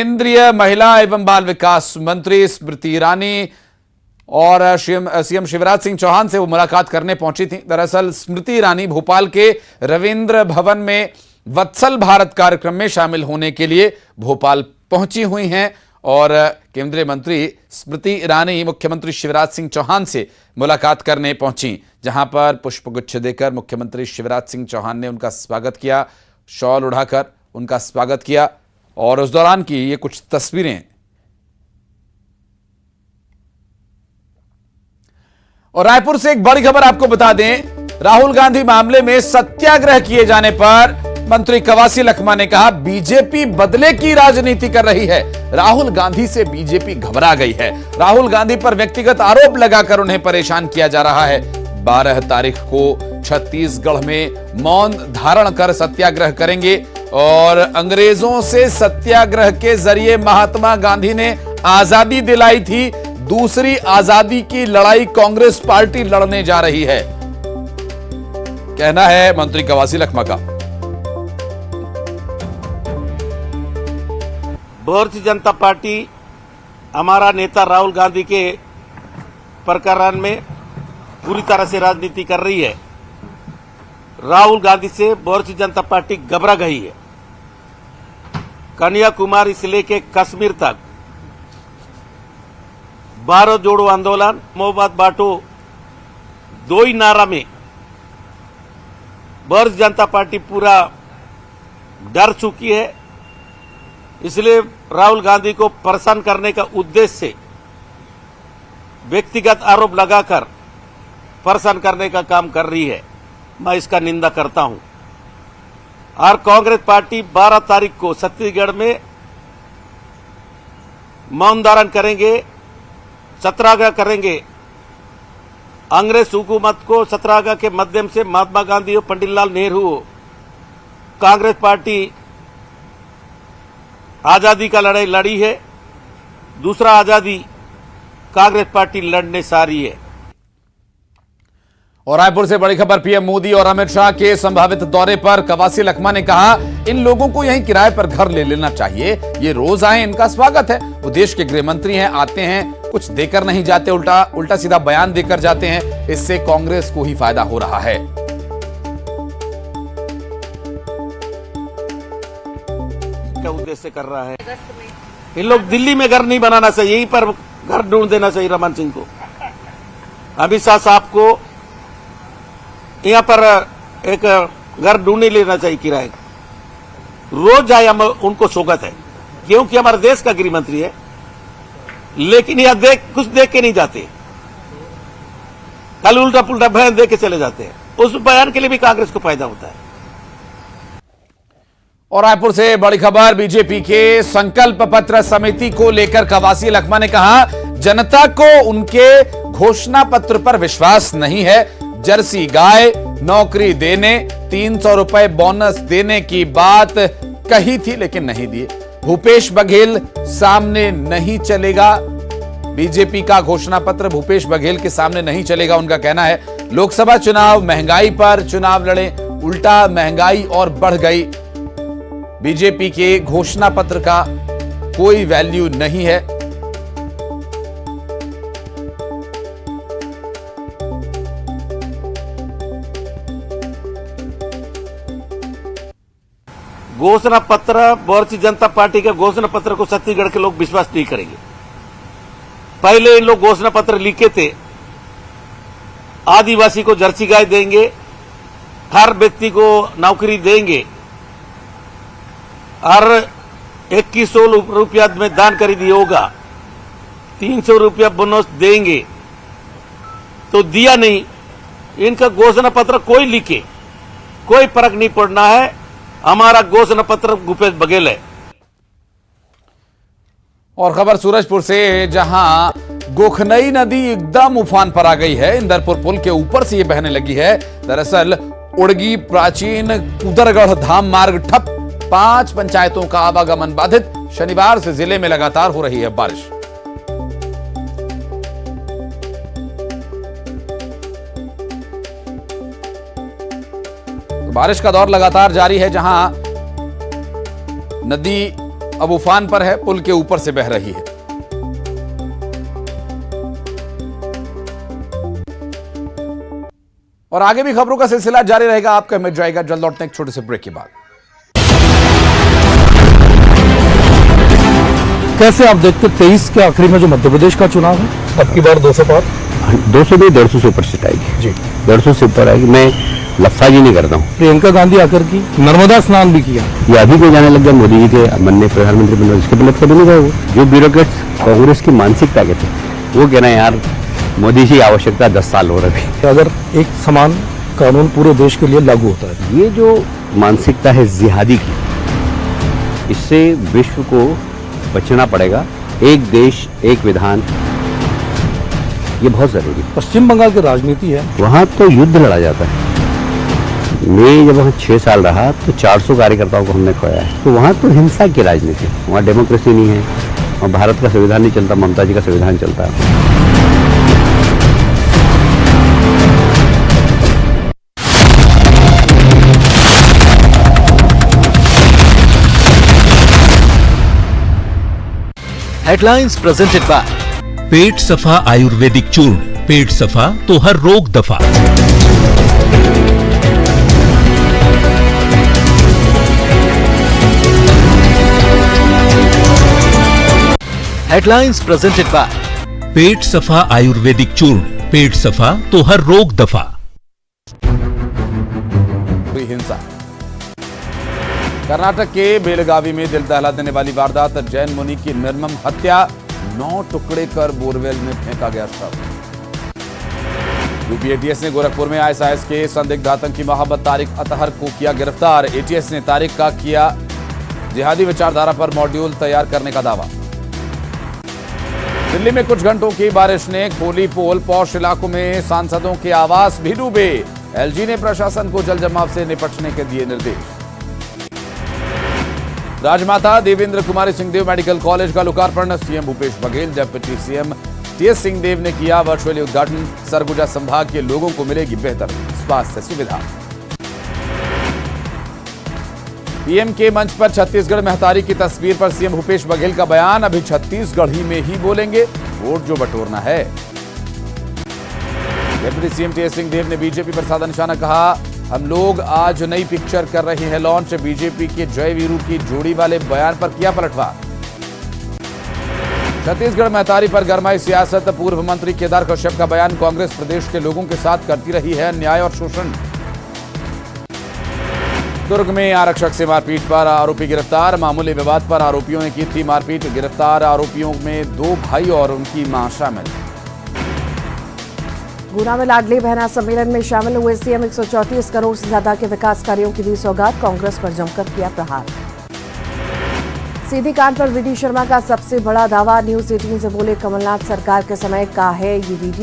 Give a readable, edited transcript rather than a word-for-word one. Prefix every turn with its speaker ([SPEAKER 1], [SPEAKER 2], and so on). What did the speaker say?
[SPEAKER 1] केंद्रीय महिला एवं बाल विकास मंत्री स्मृति ईरानी और सीएम शिवराज सिंह चौहान से वो मुलाकात करने पहुंची थी। दरअसल स्मृति ईरानी भोपाल के रविंद्र भवन में वत्सल भारत कार्यक्रम में शामिल होने के लिए भोपाल पहुंची हुई हैं और केंद्रीय मंत्री स्मृति ईरानी मुख्यमंत्री शिवराज सिंह चौहान से मुलाकात करने पहुंची, जहां पर पुष्पगुच्छ देकर मुख्यमंत्री शिवराज सिंह चौहान ने उनका स्वागत किया, शॉल उड़ाकर उनका स्वागत किया और उस दौरान की ये कुछ तस्वीरें। और रायपुर से एक बड़ी खबर आपको बता दें, राहुल गांधी मामले में सत्याग्रह किए जाने पर मंत्री कवासी लखमा ने कहा बीजेपी बदले की राजनीति कर रही है। राहुल गांधी से बीजेपी घबरा गई है। राहुल गांधी पर व्यक्तिगत आरोप लगाकर उन्हें परेशान किया जा रहा है। 12 तारीख को छत्तीसगढ़ में मौन धारण कर सत्याग्रह करेंगे और अंग्रेजों से सत्याग्रह के जरिए महात्मा गांधी ने आजादी दिलाई थी। दूसरी आजादी की लड़ाई कांग्रेस पार्टी लड़ने जा रही है, कहना है मंत्री कवासी लखमा का।
[SPEAKER 2] भारतीय जनता पार्टी हमारा नेता राहुल गांधी के प्रकरण में पूरी तरह से राजनीति कर रही है। राहुल गांधी से भारतीय जनता पार्टी घबरा गई है। कन्याकुमारी से लेकर कश्मीर तक भारत जोड़ो आंदोलन, मोहब्बत बांटो, दो ही नारा में भारतीय जनता पार्टी पूरा डर चुकी है। इसलिए राहुल गांधी को परेशान करने का उद्देश्य से व्यक्तिगत आरोप लगाकर परेशान करने का काम कर रही है। मैं इसका निंदा करता हूं। और कांग्रेस पार्टी 12 तारीख को छत्तीसगढ़ में मौन धारण करेंगे, सत्याग्रह करेंगे। अंग्रेज हुकूमत को सत्याग्रह के माध्यम से महात्मा गांधी और पंडित लाल नेहरू, कांग्रेस पार्टी आजादी का लड़ाई लड़ी है। दूसरा आजादी कांग्रेस पार्टी लड़ने जा रही है।
[SPEAKER 1] और रायपुर से बड़ी खबर, पीएम मोदी और अमित शाह के संभावित दौरे पर कवासी लखमा ने कहा इन लोगों को यहीं किराए पर घर ले लेना चाहिए। ये रोज आए, इनका स्वागत है। वो देश के गृह मंत्री हैं, आते हैं, कुछ देकर नहीं जाते, उल्टा सीधा बयान देकर जाते हैं। इससे कांग्रेस को ही फायदा हो रहा है।
[SPEAKER 2] क्या उद्देश्य कर रहा है? इन लोग दिल्ली में घर नहीं बनाना चाहिए, यहीं पर घर ढूंढ देना चाहिए रमन सिंह को। अमित शाह साहब को यहाँ पर एक घर ढूंढ लेना चाहिए किराए। रोज जाए, हम उनको स्वागत है, क्योंकि हमारे देश का गृह मंत्री है। लेकिन यह कुछ देख के नहीं जाते, कल उल्टा पुल्टा बयान दे के चले जाते हैं। उस बयान के लिए भी कांग्रेस को फायदा होता है।
[SPEAKER 1] और रायपुर से बड़ी खबर, बीजेपी के संकल्प पत्र समिति को लेकर कवासी लखमा ने कहा जनता को उनके घोषणा पत्र पर विश्वास नहीं है। जर्सी गाय, नौकरी देने, 300 रुपए बोनस देने की बात कही थी लेकिन नहीं दिए। भूपेश बघेल सामने नहीं चलेगा। बीजेपी का घोषणा पत्र भूपेश बघेल के सामने नहीं चलेगा, उनका कहना है। लोकसभा चुनाव, महंगाई पर चुनाव लड़े, उल्टा महंगाई और बढ़ गई। बीजेपी के घोषणा पत्र का कोई वैल्यू नहीं है।
[SPEAKER 2] घोषणा पत्र, भारतीय जनता पार्टी के घोषणा पत्र को छत्तीसगढ़ के लोग विश्वास नहीं करेंगे। पहले इन लोग घोषणा पत्र लिखे थे, आदिवासी को जर्सी गाय देंगे, हर व्यक्ति को नौकरी देंगे और 2100 रुपया में दान खरीदी होगा, 300 रुपया बोनस देंगे, तो दिया नहीं। इनका घोषणा पत्र कोई लिखे, कोई फर्क नहीं पड़ना है। हमारा घोषणा पत्र भूपेश बघेल है।
[SPEAKER 1] और खबर सूरजपुर से, जहां गोखनई नदी एकदम उफान पर आ गई है। इंदरपुर पुल के ऊपर से ये बहने लगी है। दरअसल उड़गी प्राचीन कुदरगढ़ धाम मार्ग ठप, 5 पंचायतों का आवागमन बाधित। शनिवार से जिले में लगातार हो रही है बारिश। बारिश का दौर लगातार जारी है, जहां नदी अब उफान पर है, पुल के ऊपर से बह रही है। और आगे भी खबरों का सिलसिला जारी रहेगा, आपका मिल जाएगा। जल्द लौटने एक छोटे से ब्रेक के बाद।
[SPEAKER 3] कैसे आप देखते 23 के आखिरी में जो मध्य प्रदेश का चुनाव है, अब की बार 200 पार
[SPEAKER 4] 200 नहीं 150 से ऊपर सीट आएगी
[SPEAKER 3] जी,
[SPEAKER 4] 150 से ऊपर आएगी। मैं लफसाजी नहीं करता हूँ।
[SPEAKER 3] प्रियंका गांधी आकर की नर्मदा स्नान भी किया।
[SPEAKER 4] ये अभी कोई जाने लग गया मोदी जी के मन में प्रधानमंत्री बनना, इसके मतलब कभी नहीं गए वो। जो ब्यूरोक्रेट्स कांग्रेस की मानसिकता के थे वो कहना यार मोदी जी आवश्यकता 10 साल हो रही है।
[SPEAKER 3] अगर एक समान कानून पूरे देश के लिए लागू होता है,
[SPEAKER 4] ये जो मानसिकता है जिहादी की, इससे विश्व को बचना पड़ेगा। एक देश एक विधान, ये बहुत जरूरी है।
[SPEAKER 3] पश्चिम बंगाल की राजनीति है,
[SPEAKER 4] वहाँ तो युद्ध लड़ा जाता है। मैं जब वहाँ 6 साल रहा तो 400 कार्यकर्ताओं को हमने खोया है। तो वहाँ तो हिंसा की राजनीति, वहाँ डेमोक्रेसी नहीं है, वहाँ भारत का संविधान नहीं चलता, ममता जी का संविधान चलता है।
[SPEAKER 5] हेडलाइंस प्रेजेंटेड बाय पेट सफा आयुर्वेदिक चूर्ण। पेट सफा तो हर रोग दफा। हेडलाइंस प्रेजेंटेड बाय पेट सफा आयुर्वेदिक चूर्ण। पेट सफा तो हर रोग दफा।
[SPEAKER 1] हिंसा। कर्नाटक के बेलगावी में दिल दहला देने वाली वारदात, जैन मुनि की निर्मम हत्या, 9 टुकड़े कर बोरवेल में फेंका गया शव। यूपी एटीएस ने गोरखपुर में आईएसआईएस के संदिग्ध आतंकी मोहम्मद तारिक अतहर को किया गिरफ्तार। एटीएस ने तारिक का किया जिहादी विचारधारा पर मॉड्यूल तैयार करने का दावा। दिल्ली में कुछ घंटों की बारिश ने खोली पोल, पौष इलाकों में सांसदों के आवास भी डूबे। एलजी ने प्रशासन को जल जमाव से निपटने के दिए निर्देश। राजमाता देवेंद्र कुमारी सिंहदेव मेडिकल कॉलेज का लोकार्पण, CM Bhupesh Baghel, deputy CM TS Singhdeo ने किया वर्चुअली उद्घाटन। सरगुजा संभाग के लोगों को मिलेगी बेहतर स्वास्थ्य सुविधा। पीएम के मंच पर छत्तीसगढ़ महतारी की तस्वीर पर सीएम भूपेश बघेल का बयान, अभी छत्तीसगढ़ ही में ही बोलेंगे, वोट जो बटोरना है। डिप्टी सीएम टीएस सिंहदेव ने बीजेपी पर साधा निशाना, कहा हम लोग आज नई पिक्चर कर रहे हैं लॉन्च। बीजेपी के जय वीरू की जोड़ी वाले बयान पर किया पलटवार। छत्तीसगढ़ महतारी पर गरमाई सियासत, पूर्व मंत्री केदार कश्यप का बयान, कांग्रेस प्रदेश के लोगों के साथ करती रही है अन्याय और शोषण। दुर्ग में आरक्षक से मारपीट पर आरोपी गिरफ्तार, मामूली विवाद पर आरोपियों ने की थी मारपीट। गिरफ्तार आरोपियों में 2 भाई और उनकी मां शामिल।
[SPEAKER 6] गुना में लाडली बहना सम्मेलन में शामिल हुए सीएम 134 करोड़ से ज्यादा के विकास कार्यों की दी सौगात, कांग्रेस पर जमकर किया प्रहार। सीधी कांड पर वीडी शर्मा का सबसे बड़ा दावा, न्यूज 18 से बोले कमलनाथ सरकार के समय का है ये वीडियो।